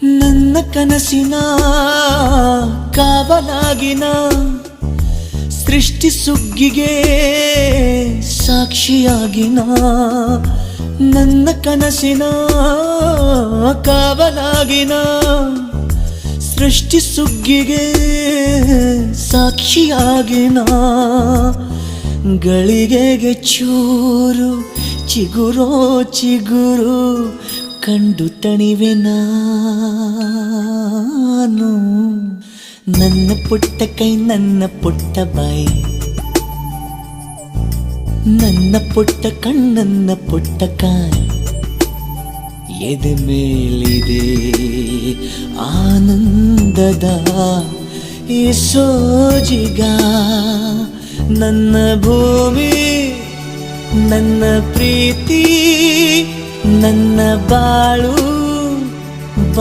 ನನ್ನ ಕನಸಿನ ಕಾವಲಾಗಿನ ಸೃಷ್ಟಿ ಸುಗ್ಗಿಗೆ ಸಾಕ್ಷಿಯಾಗಿನ ನನ್ನ ಕನಸಿನ ಕಾವಲಾಗಿನ ಸೃಷ್ಟಿ ಸುಗ್ಗಿಗೆ ಸಾಕ್ಷಿಯಾಗಿನ ಗಳಿಗೆಗೆ ಚೂರು ಚಿಗುರೋ ಚಿಗುರು ಕಂಡು ತಣಿವೆ ನಾನು ನನ್ನ ಪುಟ್ಟ ಕೈ ನನ್ನ ಪುಟ್ಟ ಬಾಯಿ ನನ್ನ ಪುಟ್ಟ ಕಣ್ಣನ್ನ ಪುಟ್ಟ ಕಾಯಿ ಎದೆ ಮೇಲಿದೆ ಆನಂದದ ಈ ಸೋಜಿಗ ನನ್ನ ಭೂಮಿ ನನ್ನ ಪ್ರೀತಿ ನನ್ನ ಬಾಳು